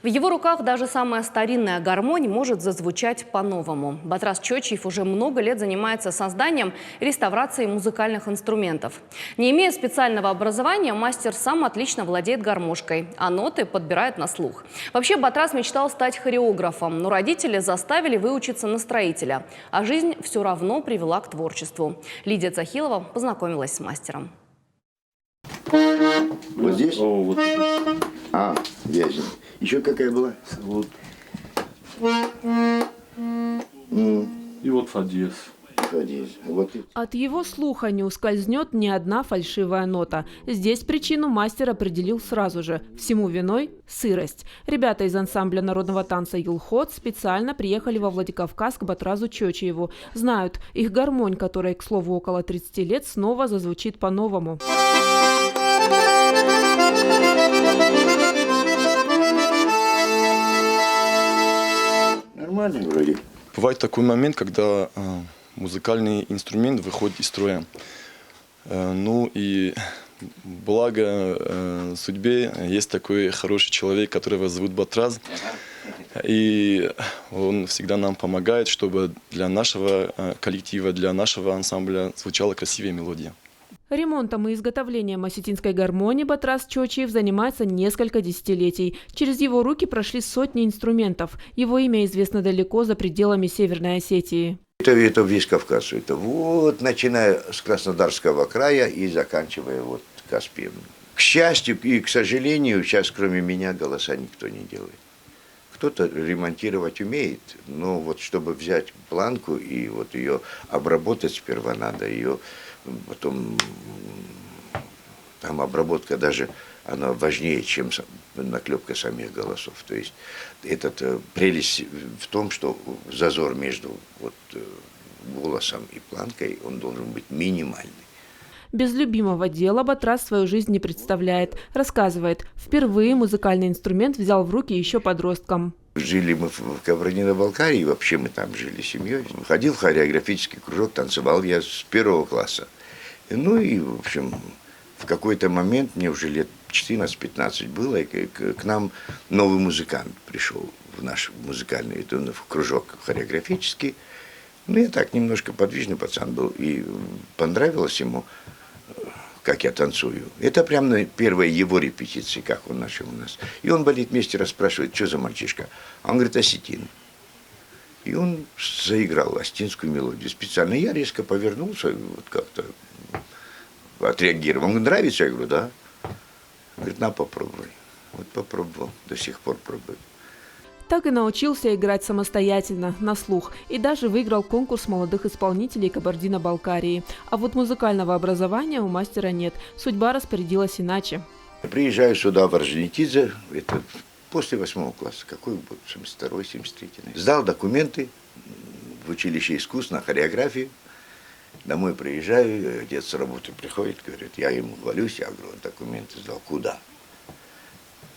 В его руках даже самая старинная гармонь может зазвучать по-новому. Батрас Чочиев уже много лет занимается созданием и реставрацией музыкальных инструментов. Не имея специального образования, мастер сам отлично владеет гармошкой, а ноты подбирает на слух. Вообще Батрас мечтал стать хореографом, но родители заставили выучиться на строителя, а жизнь все равно привела к творчеству. Лидия Цахилова познакомилась с мастером. Вот здесь? О, вот. Вязень. Еще какая была? Вот. И вот фадьес. Вот. От его слуха не ускользнет ни одна фальшивая нота. Здесь причину мастер определил сразу же. Всему виной – сырость. Ребята из ансамбля народного танца «Юлхот» специально приехали во Владикавказ к Батразу Чочиеву. Знают, их гармонь, которой, к слову, около 30 лет, снова зазвучит по-новому. Нормально вроде. Бывает такой момент, когда музыкальный инструмент выходит из строя. Ну и благо судьбе есть такой хороший человек, которого зовут Батраз. И он всегда нам помогает, чтобы для нашего коллектива, для нашего ансамбля звучала красивая мелодия. Ремонтом и изготовлением осетинской гармонии Батрас Чочиев занимается несколько десятилетий. Через его руки прошли сотни инструментов. Его имя известно далеко за пределами Северной Осетии. Это весь Кавказ. Это вот начиная с Краснодарского края и заканчивая вот Каспием. К счастью и к сожалению, сейчас кроме меня голоса никто не делает. Кто-то ремонтировать умеет, но вот чтобы взять планку и вот ее обработать сперва надо, ее потом там обработка даже она важнее, чем наклепка самих голосов. То есть прелесть в том, что зазор между вот голосом и планкой, он должен быть минимальный. Без любимого дела Батрас свою жизнь не представляет. Рассказывает, впервые музыкальный инструмент взял в руки еще подростком. Жили мы в Кабардино-Балкарии, вообще мы там жили семьей. Ходил в хореографический кружок, танцевал я с 1 класса. Ну и, в общем, в какой-то момент, мне уже лет 14-15 было, и к нам новый музыкант пришел в наш музыкальный в кружок хореографический. Ну, я так немножко подвижный пацан был, и понравилось ему, как я танцую. Это прям на первой его репетиции, как он начал у нас. И он балетмейстера расспрашивает, что за мальчишка. А он говорит, осетин. И он заиграл осетинскую мелодию специально. Я резко повернулся, вот как-то отреагировал. Он говорит, нравится? Я говорю, да. Он говорит, на, попробуй. Вот попробовал, до сих пор пробую. Так и научился играть самостоятельно, на слух, и даже выиграл конкурс молодых исполнителей Кабардино-Балкарии. А вот музыкального образования у мастера нет. Судьба распорядилась иначе. Приезжаю сюда, в Орджоникидзе, это после 8 класса, какой год, 72-й, 73-й. Сдал документы в училище искусств на хореографию. Домой приезжаю, отец с работы приходит, говорит, я ему хвалюсь, я говорю, документы сдал, куда?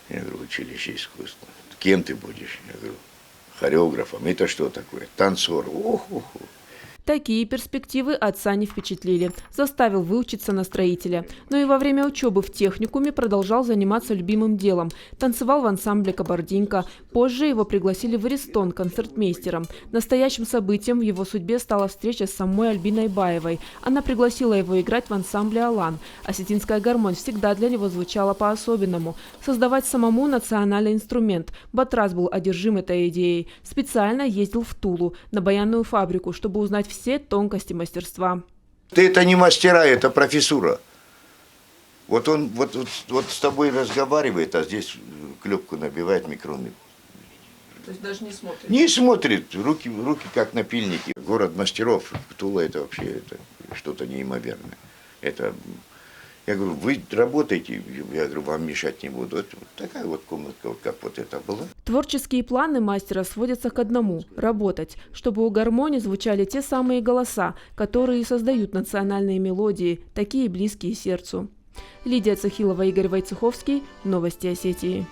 Я говорю, училище искусств. Кем ты будешь? Я говорю, хореографом. Это что такое? Танцор. Ох-ох-ох. Такие перспективы отца не впечатлили. Заставил выучиться на строителя. Но и во время учебы в техникуме продолжал заниматься любимым делом. Танцевал в ансамбле «Кабардинка». Позже его пригласили в Аристон концертмейстером. Настоящим событием в его судьбе стала встреча с самой Альбиной Баевой. Она пригласила его играть в ансамбле «Алан». Осетинская гармонь всегда для него звучала по-особенному. Создавать самому национальный инструмент. Батрас был одержим этой идеей. Специально ездил в Тулу, на баянную фабрику, чтобы узнать все тонкости мастерства. Это не мастера, это профессура. Вот он вот с тобой разговаривает, а здесь клепку набивает микроны. То есть даже не смотрит? Не смотрит. Руки как напильники. Город мастеров. Тула это вообще что-то неимоверное. Это, я говорю, вы работаете, я говорю, вам мешать не буду. Это вот такая вот комнатка, вот как вот это была. Творческие планы мастера сводятся к одному – работать, чтобы у гармонии звучали те самые голоса, которые создают национальные мелодии, такие близкие сердцу. Лидия Цахилова, Игорь Войцеховский. Новости Осетии.